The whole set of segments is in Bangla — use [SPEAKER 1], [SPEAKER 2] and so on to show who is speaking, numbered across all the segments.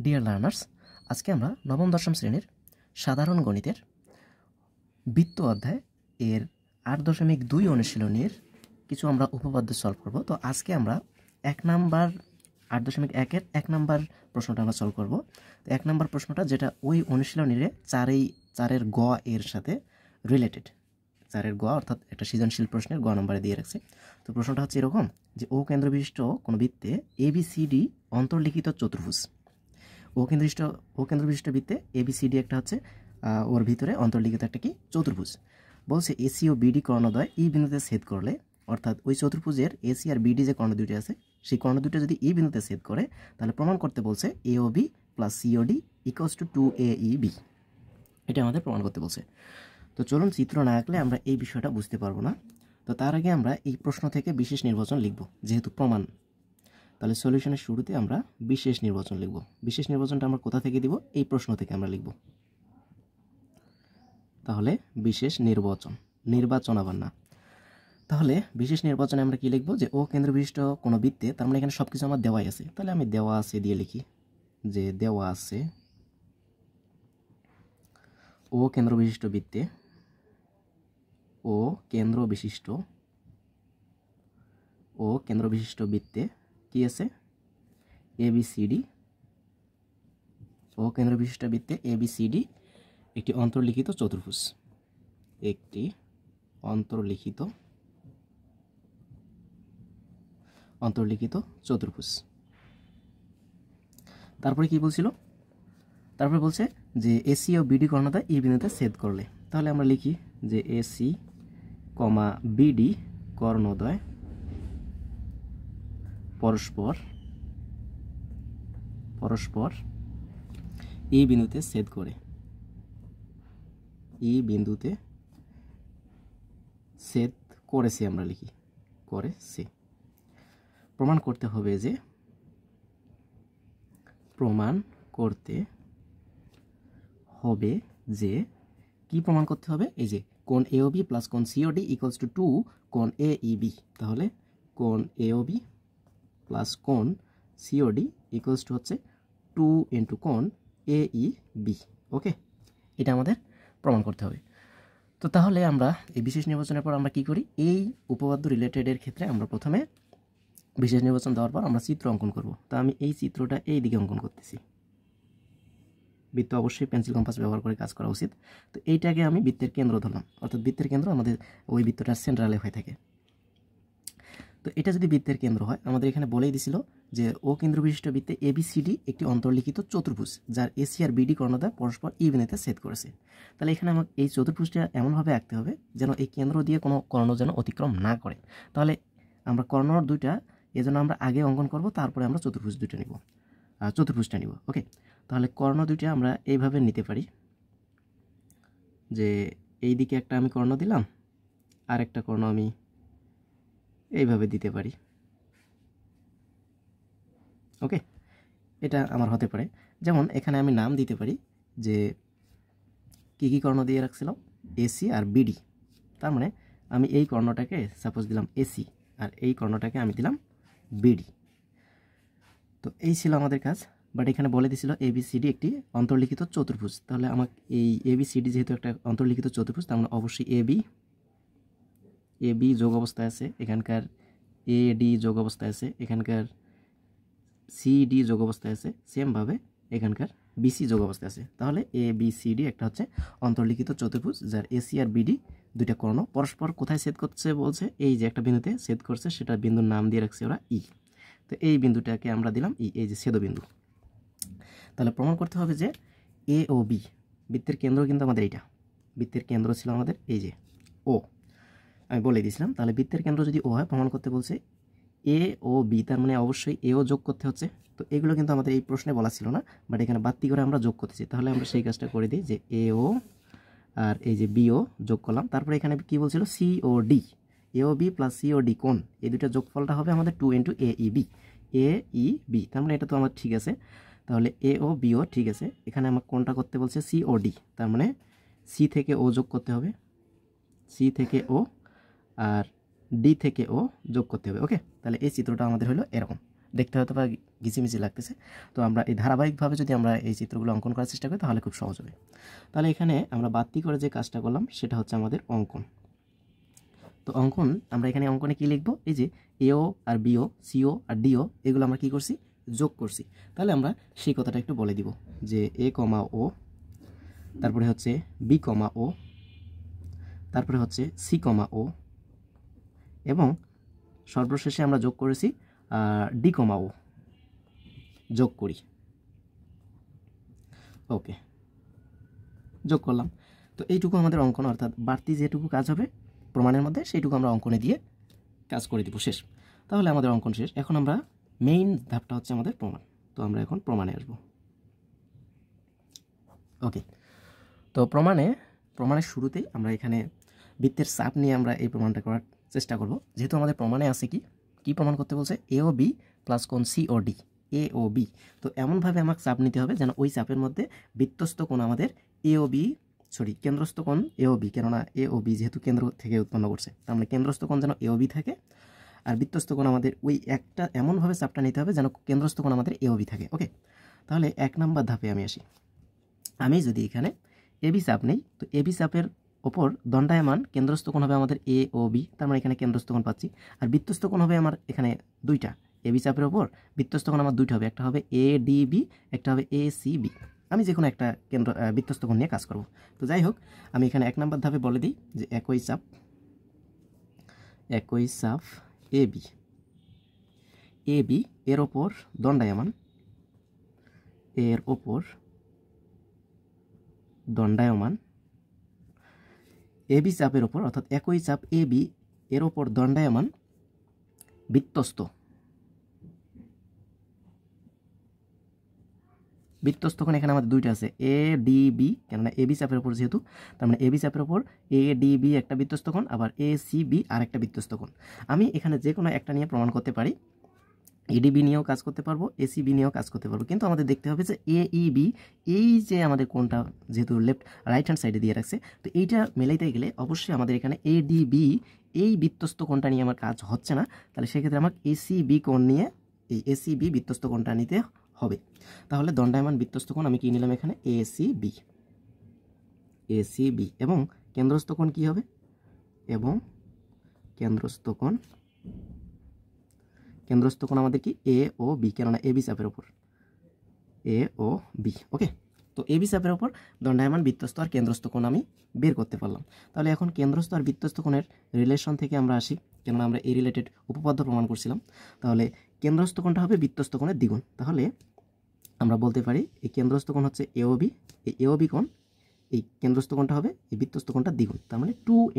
[SPEAKER 1] ডিয়ার লার্নার্স, আজকে আমরা নবম দশম শ্রেণীর সাধারণ গণিতের বৃত্ত অধ্যায় এর 8.2 অনুশীলনীর কিছু আমরা উপপাদ্য সলভ করব। তো আজকে আমরা 1 নাম্বার 8.1 এর 1 নাম্বার প্রশ্নটা আমরা সলভ করব। তো 1 নাম্বার প্রশ্নটা যেটা ওই অনুশীলনীর 4-এর গ এর সাথে রিলেটেড, 4-এর গ অর্থাৎ একটা সৃজনশীল প্রশ্নের গ নম্বরে দিয়ে রাখছে। তো প্রশ্নটা হচ্ছে এরকম যে ও কেন্দ্রবিশিষ্ট কোনো বৃত্তে ABCD অন্তর্লিখিত চতুর্ভুজ, ও কেন্দ্রবিশিষ্ট বৃত্তে ABCD একটা হচ্ছে ওর ভিতরে অন্তর্লিখিত একটা কি চতুর্ভুজ। বলছে AC ও BD কর্ণদ্বয় এই বিন্দুতে ছেদ করলে, অর্থাৎ ওই চতুর্ভুজের AC আর BD যে কর্ণ দুটি আছে সেই কর্ণ দুটো যদি এই বিন্দুতে ছেদ করে তাহলে প্রমাণ করতে বলছে AOB plus COD equals to 2AEB। এটা আমাদের প্রমাণ করতে বলছে। তো চলুন, চিত্র না আঁকলে আমরা এই বিষয়টা বুঝতে পারবো না। তো তার আগে আমরা এই প্রশ্ন থেকে বিশেষ নির্বাচন লিখব, যেহেতু প্রমাণ। তাহলে সলিউশনের শুরুতে আমরা বিশেষ নির্বাচন লিখব। বিশেষ নির্বাচনটা আমরা কোথা থেকে দিব? এই প্রশ্ন থেকে আমরা লিখব। তাহলে বিশেষ নির্বাচন আবার না। তাহলে বিশেষ নির্বাচনে আমরা কি লিখব? যে ও কেন্দ্রবিশিষ্ট কোনো বৃত্তে, তার মানে এখানে সবকিছু আমার দেওয়াই আছে। তাহলে আমি দেওয়া আছে দিয়ে লিখি যে দেওয়া আছে ও কেন্দ্রবিশিষ্ট বৃত্তে, ও কেন্দ্রবিশিষ্ট বৃত্তে কি আছে? ABCD। ও কেন্দ্রবিশিষ্ট বৃত্তে ABCD একটি অন্তর্লিখিত চতুর্ভুজ, তারপরে কি বলছিল? তারপরে বলছে যে AC ও BD কর্ণদ্বয় এই বিন্দুতে ছেদ করলে। তাহলে আমরা লিখি যে AC, BD কর্ণদ্বয় পরস্পর এই বিন্দুতে ছেদ করে, আমরা লিখি করেছে। প্রমাণ করতে হবে যে কি প্রমাণ করতে হবে? এই যে কোণ AOB প্লাস কোণ COD ইকুয়ালস টু 2 কোণ AEB। তাহলে কোণ AOB প্লাস কোণ COD ইকুয়ালস টু হচ্ছে 2 ইন্টু কোণ AEB। ওকে, এটা আমাদের প্রমাণ করতে হবে। তো তাহলে আমরা এই বিশেষ নির্বাচনের পর আমরা কি করি? এই উপপাদ্য রিলেটেডের ক্ষেত্রে আমরা প্রথমে বিশেষ নির্বাচন দেওয়ার পর আমরা চিত্র অঙ্কন করব। তো আমি এই চিত্রটা এই দিকে অঙ্কন করতেছি। বৃত্ত অবশ্যই পেন্সিল কম্পাস ব্যবহার করে কাজ করা উচিত। তো এইটাকে আমি বৃত্তের কেন্দ্র ধরলাম, অর্থাৎ বৃত্তের কেন্দ্র আমাদের ওই বৃত্তটার সেন্ট্রালে হয়ে থাকে। তো এটা যদি বৃত্তের কেন্দ্র হয়, আমাদের এখানে বলেই দিছিল যে ও কেন্দ্রবিশিষ্ট বৃত্তে ABCD একটি অন্তর্লিখিত চতুর্ভুজ যার AC আর BD কর্ণদ্বয় পরস্পর এই বিন্দুতে ছেদ করেছে। তাহলে এখানে আমাকে এই চতুর্ভুজটা এমনভাবে আঁকতে হবে যেন এই কেন্দ্র দিয়ে কোনো কর্ণ যেন অতিক্রম না করে। তাহলে আমরা কর্ণ দুইটা এজন্য আমরা আগে অঙ্কন করব, তারপরে আমরা চতুর্ভুজটা নিব। ওকে, তাহলে কর্ণ দুইটা আমরা এইভাবে নিতে পারি যে এই দিকে একটা আমি কর্ণ দিলাম, আর একটা কর্ণ আমি এইভাবে দিতে পারি। ওকে, এটা আমার হতে পারে। যেমন এখানে আমি নাম দিতে পারি যে কি কর্ণ দিয়ে রাখছিলাম? AC আর BD। তার মানে আমি এই কর্ণটাকে সাপোজ দিলাম AC আর এই কর্ণটাকে আমি দিলাম BD। তো এই ছিল আমাদের কাজ। বাট এখানে বলে দিছিল ABCD একটি অন্তর্লিখিত চতুর্ভুজ। তাহলে আমাকে এই ABCD যেহেতু একটা অন্তর্লিখিত চতুর্ভুজ, তার মানে অবশ্যই AB যোগ অবস্থায় আছে, এখানকার AD যোগ অবস্থায় আছে, এখানকার CD যোগ অবস্থায় আছে, সেমভাবে এখানকার BC যোগ অবস্থায় আছে। তাহলে ABCD একটা হচ্ছে অন্তর্লিখিত চতুর্ভুজ যার AC আর BD দুইটা কর্ণ পরস্পর কোথায় ছেদ করছে বলছে? এই যে একটা বিন্দুতে ছেদ করছে, সেটা বিন্দুর নাম দিয়ে রাখছে ওরা E। তো এই বিন্দুটাকে আমরা দিলাম E, এই যে ছেদবিন্দু। তাহলে প্রমাণ করতে হবে যে AOB বৃত্তের কেন্দ্র কিন্তু আমাদের এইটা, বৃত্তের কেন্দ্র ছিল আমাদের এই যে O, আমি বলে দিয়েছিলাম। তাহলে বৃত্তের কেন্দ্র যদি O হয়, প্রমাণ করতে বলছে AOB, তার মানে অবশ্যই AO যোগ করতে হচ্ছে। তো এগুলো কিন্তু আমাদের এই প্রশ্নে বলা ছিল না, বাট এখানে বাড়তি করে আমরা যোগ করতেছি। তাহলে আমরা সেই কাজটা করে দিই যে AO আর এই যে BO যোগ করলাম। তারপরে এখানে কি বলছিল? COD, AOB প্লাস COD কোণ, এই দুটো যোগফলটা হবে আমাদের 2 ইন্টু AEB। তার মানে এটা তো আমার ঠিক আছে। তাহলে AOBO ঠিক আছে। এখানে আমার কোণটা করতে বলছে COD, তার মানে C থেকে O যোগ করতে হবে, C থেকে O আর D থেকে O যোগ করতে হবে। ওকে, তাহলে এই চিত্রটা আমাদের হলো এরকম। দেখতে হয়তো বা ঘিচিমিচি লাগতেছে। তো আমরা এই ধারাবাহিকভাবে যদি আমরা এই চিত্রগুলো অঙ্কন করার চেষ্টা করি তাহলে খুব সহজ হবে। তাহলে এখানে আমরা বাড়তি করে যে কাজটা করলাম সেটা হচ্ছে আমাদের অঙ্কন। তো অঙ্কন আমরা এখানে অঙ্কনে কি লিখব, এই যে এও আর বিও, সিও আর ডিও, এগুলো আমরা কি করছি, যোগ করছি। তাহলে আমরা সেই কথাটা একটু বলে দিব যে এ কমা ও, তারপরে হচ্ছে বি কমা ও, তারপরে হচ্ছে সি কমা ও, এবং সর্বশেষে আমরা যোগ করেছি ডি কমা ও, যোগ করি। ওকে, যোগ করলাম। তো এইটুকু আমাদের অঙ্কন, অর্থাৎ বাড়তি যেটুকু কাজ হবে প্রমাণের মধ্যে সেইটুকু আমরা অঙ্কনে দিয়ে কাজ করে দিব, শেষ। তাহলে আমাদের অঙ্কন শেষ। এখন আমরা মেইন ধাপটা হচ্ছে আমাদের প্রমাণ। তো আমরা এখন প্রমাণে আসব। ওকে, তো প্রমাণের শুরুতেই আমরা এখানে বৃত্তের চাপ নিয়ে আমরা এই প্রমাণটা করার চেষ্টা করব। যেহেতু আমাদের প্রমাণে আছে কি প্রমাণ করতে বলছে, এ ও বি প্লাস কোণ সি ও ডি, এ ও বি। তো এমনভাবে আমাকে চাপ নিতে হবে যেন ওই চাপের মধ্যে বৃত্তস্থ কোণ আমাদের এ ও বি, কেন্দ্রস্থ কোণ এ ও বি, কেননা এ ও বি যেহেতু কেন্দ্র থেকে উৎপন্ন করছে, তার মানে কেন্দ্রস্থ কোণ যেন এ ও বি থাকে, আর বৃত্তস্থ কোণ আমাদের ওই একটা এমনভাবে চাপটা নিতে হবে যেন কেন্দ্রস্থ কোণ আমাদের এ ও বি থাকে। ওকে, তাহলে 1 নম্বর ধাপে আমি আসি। আমি যদি এখানে এবি চাপ নেই, তো এবি চাপের ওপর দণ্ডায়মান কেন্দ্রস্থ কোণ হবে আমাদের এ ও বি, তার মানে এখানে কেন্দ্রস্থ কোণ পাচ্ছি। আর বৃত্তস্থ কোণ হবে আমার এখানে দুইটা, এবি চাপের ওপর বৃত্তস্থ কোণ আমার দুইটা হবে, একটা হবে এ ডি বি, একটা হবে এ সি বি। আমি যে কোনো একটা বৃত্তস্থ কোণ নিয়ে কাজ করব। তো যাই হোক, আমি এখানে 1 নম্বর ধাপে বলে দিই যে একই চাপ এ বি এর ওপর দণ্ডায়মান, এবি চাপের ওপর, অর্থাৎ একই চাপ এ বি এর ওপর দণ্ডায়মান বৃত্তস্থ কোণ এখানে আমাদের দুইটা আছে, এ ডি বি, কেননা এবি চাপের ওপর যেহেতু, তার মানে এবি চাপের ওপর এ ডি বি একটা বৃত্তস্থ কোণ, আবার এ সি বি আর একটা বৃত্তস্থ কোণ। আমি এখানে যে কোনো একটা নিয়ে প্রমাণ করতে পারি, এডিবি নিয়েও কাজ করতে পারবো, এসিবি নিয়েও কাজ করতে পারবো, কিন্তু আমাদের দেখতে হবে যে এইবি, এই যে আমাদের কোণটা যেহেতু রাইট হ্যান্ড সাইডে দিয়ে রাখছে, তো এইটা মেলাইতে গেলে অবশ্যই আমাদের এখানে এডিবি এই বৃত্তস্থ কোণটা নিয়ে আমার কাজ হচ্ছে না, তাহলে সেক্ষেত্রে আমাকে এসিবি কোণ নিয়ে এই এসিবি বৃত্তস্থ কোণটা নিতে হবে। তাহলে দণ্ডায়মান বৃত্তস্থ কোণ আমি কি নিলাম এখানে, এসিবি, এবং কেন্দ্রস্থ কোণ কি হবে, এবং কেন্দ্রস্থ কোণ আমাদের কি, এ ও বি, কেননা এবি চাপের ওপর এ ও বি। ওকে, তো এবি চাপের ওপর দণ্ডায়মান বৃত্তস্থ আর কেন্দ্রস্থ কোণ আমি বের করতে পারলাম। তাহলে এখন কেন্দ্রস্থ আর বৃত্তস্থ কোণের রিলেশন থেকে আমরা আসি, কেননা আমরা এই রিলেটেড উপপাদ্য প্রমাণ করছিলাম। তাহলে কেন্দ্রস্থ কোণটা হবে বৃত্তস্থ কোণের দ্বিগুণ। তাহলে আমরা বলতে পারি এই কেন্দ্রস্থ কোণ হচ্ছে এ ও বি, এই এ ও বি কোণ এই কেন্দ্রস্থ কোণটা হবে এই বৃত্তস্থ কোণটা দ্বিগুণ, তার মানে 2 ×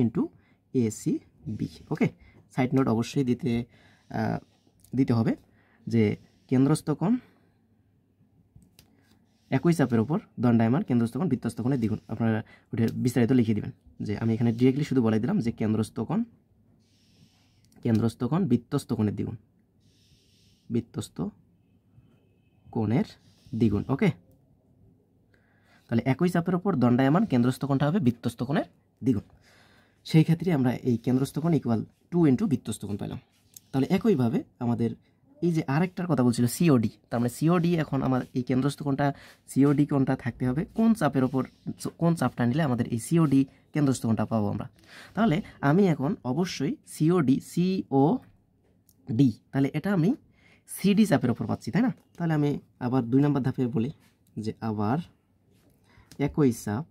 [SPEAKER 1] AC/B। ওকে, সাইড নোট অবশ্যই দিতে হবে যে কেন্দ্রস্থ কোণ একই চাপের উপর দণ্ডায়মান কেন্দ্রস্থ কোণ বৃত্তস্থ কোণের দ্বিগুণ। আপনারা ওটা বিস্তারিত লিখে দিবেন, যে আমি এখানে ডিরেক্টলি শুধু বলে দিলাম যে কেন্দ্রস্থ কোণ বৃত্তস্থ কোণের দ্বিগুণ। ওকে, তাহলে একই চাপের উপর দণ্ডায়মান কেন্দ্রস্থ কোণটা হবে বৃত্তস্থ কোণের দ্বিগুণ। সেই ক্ষেত্রে আমরা এই কেন্দ্রস্থ কোণ ইকুয়াল 2 × বৃত্তস্থ কোণ পেলাম। তাহলে একইভাবে আমাদের এই যে আরেকটার কথা বলছিল সিওডি, তার মানে সিওডি, এখন আমার এই কেন্দ্রস্থ কোণটা সিওডি কোণটা থাকতে হবে কোন চাপের ওপর, কোন চাপটা নিলে আমাদের এই সিওডি কেন্দ্রস্থ কোণটা পাবো আমরা। তাহলে আমি এখন অবশ্যই সিওডি তাহলে এটা আমি সিডি চাপের ওপর পাচ্ছি, তাই না? তাহলে আমি আবার 2 নম্বর ধাপে বলি যে আবার একই চাপ,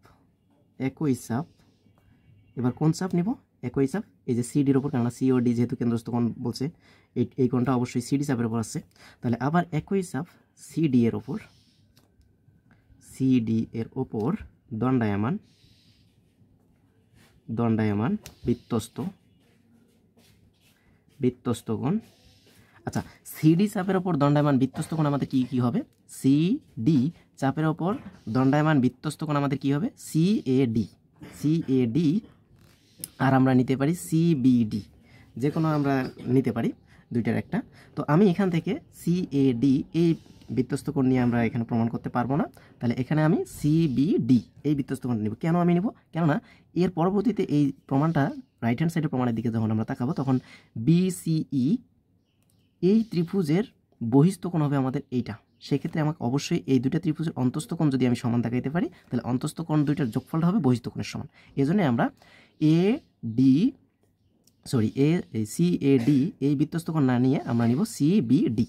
[SPEAKER 1] এবার কোন চাপ নিব, একই চাপ এই যে সিডির ওপর, কেননা সিওডি যেহেতু কেন্দ্রস্থ কোণ বলছে, এই কোণটা অবশ্যই সিডি চাপের ওপর আসছে। তাহলে আবার একই চাপ সিডি এর ওপর দণ্ডায়মান বৃত্তস্থ কোণ। আচ্ছা, সিডি চাপের ওপর দণ্ডায়মান বৃত্তস্থ কোণ আমাদের কি হবে, সিডি চাপের ওপর দণ্ডায়মান বৃত্তস্থ কোণ আমাদের কি হবে, সিএডি, আর আমরা নিতে পারি সিবিডি, যে কোনো আমরা নিতে পারি দুইটার একটা। তো আমি এখান থেকে সিএডি এই বৃত্তস্থ কোণ নিয়ে আমরা এখানে প্রমাণ করতে পারবো না, তাহলে এখানে আমি সিবিডি এই বৃত্তস্থ কোণ নিব। কেন আমি নিব, কেননা এর পরবর্তীতে এই প্রমাণটা রাইট হ্যান্ড সাইডের প্রমাণের দিকে যখন আমরা তাকাবো, তখন বিসিই এই ত্রিভুজের বহিস্থ কোণ হবে আমাদের এইটা। সেক্ষেত্রে আমাকে অবশ্যই এই দুইটা ত্রিভুজের অন্তস্থ কোণ যদি আমি সমান দেখাইতে পারি, তাহলে অন্তস্থ কোণ দুইটার যোগফলটা হবে বহিস্থ কোণের সমান। এই জন্য আমরা CAD এই বৃত্তস্থ কোণ না নিয়ে আমরা নিব CBD।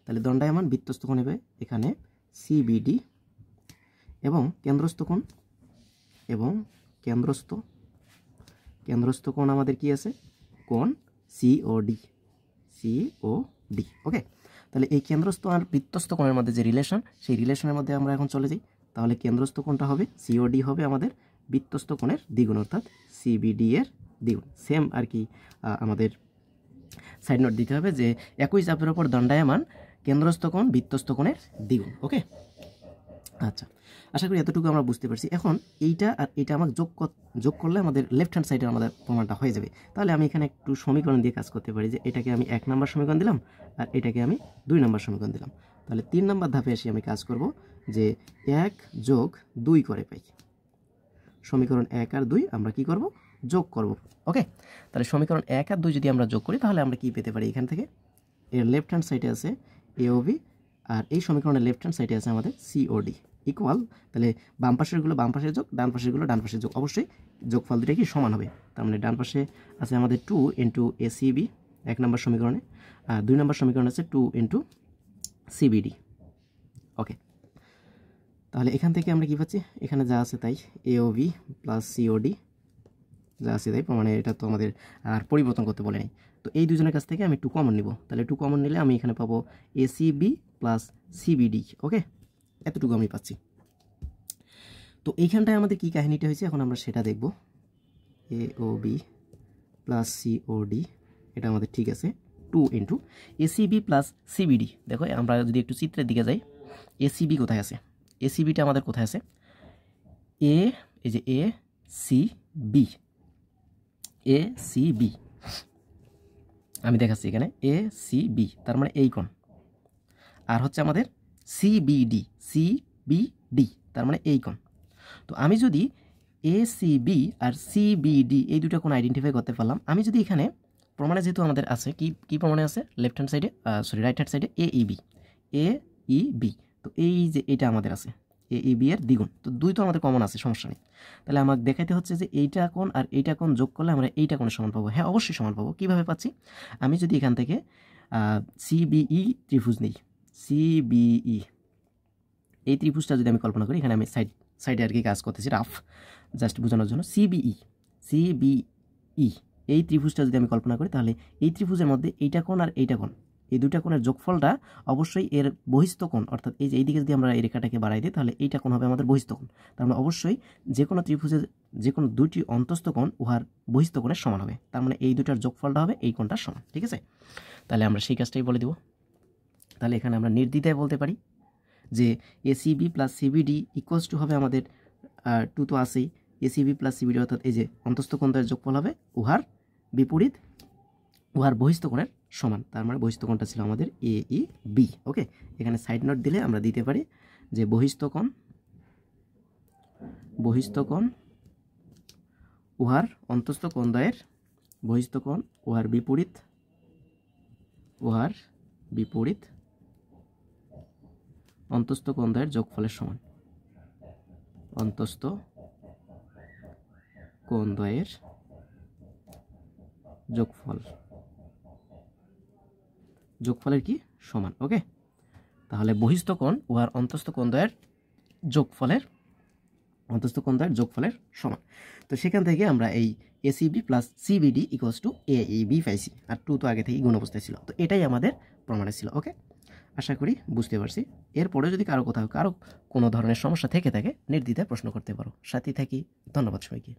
[SPEAKER 1] তাহলে দণ্ডায়মান বৃত্তস্থ কোণ হবে এখানে CBD এবং কেন্দ্রস্থ কোণ আমাদের কি আছে, কোণ COD। ওকে, তাহলে এই কেন্দ্রস্থ আর বৃত্তস্থ কোণের মধ্যে যে রিলেশন, সেই রিলেশনের মধ্যে আমরা এখন চলে যাই। তাহলে কেন্দ্রস্থ কোণটা হবে COD হবে আমাদের বৃত্তস্থ কোণের দ্বিগুণ, অর্থাৎ CBD এর দ্বিগুণ। সেম আর কি আমাদের সাইড নোট দিতে হবে যে একই চাপের ওপর দণ্ডায়মান কেন্দ্রস্থ কোণ বৃত্তস্থ কোণের দ্বিগুণ। ওকে, আচ্ছা, আশা করি এতটুকু আমরা বুঝতে পারছি। এখন এইটা আর এইটা আমাকে যোগ করলে আমাদের লেফট হ্যান্ড সাইডে আমাদের প্রমাণটা হয়ে যাবে। তাহলে আমি এখানে একটু সমীকরণ দিয়ে কাজ করতে পারি, যে এটাকে আমি 1 নম্বর সমীকরণ দিলাম আর এটাকে আমি 2 নম্বর সমীকরণ দিলাম। তাহলে 3 নম্বর ধাপে এসে আমি কাজ করব যে 1 যোগ 2 করে পাই। সমীকরণ 1 আর 2 আমরা কি করব, যোগ করব। ওকে, তাহলে সমীকরণ 1 আর 2 যদি আমরা যোগ করি তাহলে আমরা কি পেতে পারি, এখান থেকে এর লেফট হ্যান্ড সাইডে আছে AOB আর এই সমীকরণের লেফট হ্যান্ড সাইডে আছে আমাদের COD ইকুয়াল, তাহলে বাম পাশেরগুলো বাম পাশের যোগ, ডান পাশেরগুলো ডান পাশের যোগ, অবশ্যই যোগফল দুটো কি সমান হবে। তার মানে ডান পাশে আছে আমাদের 2 ইন্টু ACB 1 নম্বর সমীকরণে, আর 2 নম্বর সমীকরণ আছে 2 ইন্টু CBD। ওকে, তাহলে এখান থেকে আমরা কি পাচ্ছি, এখানে যা আছে তাই AOB প্লাস COD যা আছে তাই, মানে এটা তো আমাদের আর পরিবর্তন করতে বলে নেই। তো এই দুজনের কাছ থেকে আমি 2 কমন নিব। তাহলে 2 কমন নিলে আমি এখানে পাবো ACB প্লাস CBD। ওকে, এতটুকু আমি পাচ্ছি। তো এইখানটায় আমাদের কি কাহিনীটা হয়েছে এখন আমরা সেটা দেখব। AOB প্লাস COD এটা আমাদের ঠিক আছে, 2 ইন্টু ACB প্লাস CBD। দেখো আমরা যদি একটু চিত্রের দিকে যাই, ACB কোথায় আছে, ACBটা আমাদের কোথায় আছে, এই যে ACB আমি দেখাচ্ছি এখানে ACB, তার মানে এই কোণ। আর হচ্ছে আমাদের CBD তার মানে এই কোণ। তো আমি যদি ACB আর CBD এই দুটো কোণ আইডেন্টিফাই করতে পারলাম, আমি যদি এখানে প্রমাণে যেহেতু আমাদের আছে কি প্রমাণে আছে, লেফট হ্যান্ড সাইডে রাইট হ্যান্ড সাইডে AEB। তো এই যে এটা আমাদের আছে AEB এর দ্বিগুণ, তো 2 তো আমাদের কমন আছে, সমস্যা নেই। তাহলে আমাকে দেখাইতে হচ্ছে যে এইটা কোণ আর এইটা কোণ যোগ করলে আমরা এইটা কোণের সমান পাবো। হ্যাঁ, অবশ্যই সমান পাবো। কীভাবে পাচ্ছি, আমি যদি এখান থেকে CBE ত্রিভুজ নিই, CBE এই ত্রিভুজটা যদি আমি কল্পনা করি, এখানে আমি সাইডে আর কি কাজ করতেছি রাফ জাস্ট বোঝানোর জন্য। CBE এই ত্রিভুজটা যদি আমি কল্পনা করি, তাহলে এই ত্রিভুজের মধ্যে এইটা কোণ আর এইটা কোণ, এই দুটা কোণের যোগফলটা অবশ্যই এর বহিস্থ কোণ, অর্থাৎ এই যে এইদিকে যদি আমরা এই রেখাটাকে বাড়াই দিই তাহলে এইটা কোণ হবে আমাদের বহিস্থ কোণ। তার মানে অবশ্যই যে কোনো ত্রিভুজের যে কোনো দুইটি অন্তস্থ কোণ উহার বহিস্থ কোণের সমান হবে। তার মানে এই দুটার যোগফলটা হবে এই কোণটার সমান। ঠিক আছে, তাহলে আমরা সেই কাজটাই বলে দেব। তাহলে এখানে আমরা নির্দ্বিধায় বলতে পারি যে ACB plus CBD equals to হবে আমাদের 2 তো আছেই, ACB প্লাস CBD অর্থাৎ এই যে অন্তস্থ কোণের যোগফল হবে উহার বিপরীত উহার বহিস্থ কোণের সমান। তার মানে বহিস্থ কোণটা ছিল আমাদের AEB। ওকে, এখানে সাইড নোট দিলে আমরা দিতে পারি যে বহিস্থ কোণ উহার অন্তস্থ কোণদ্বয়ের বহিস্থ কোণ উহার বিপরীত অন্তস্থ কোণদ্বয়ের যোগফলের সমান। অন্তস্থ কোণদ্বয়ের যোগফলের কি সমান। ওকে, তাহলে বহিস্থ কোণ উহার অন্তস্থ কোণদ্বয়ের যোগফলের সমান। তো সেখান থেকে আমরা এই ACB plus CBD equals to AEB পাইছি, আর 2 তো আগে থেকেই গুণ অবস্থায় ছিল। তো এটাই আমাদের প্রমাণে ছিল। ওকে, আশা করি বুঝতে পারছি। এরপরে যদি কারো কোনো ধরনের সমস্যা থেকে থাকে নির্দ্বিধায় প্রশ্ন করতে পারো। সাথেই থাকি, ধন্যবাদ সবাইকে।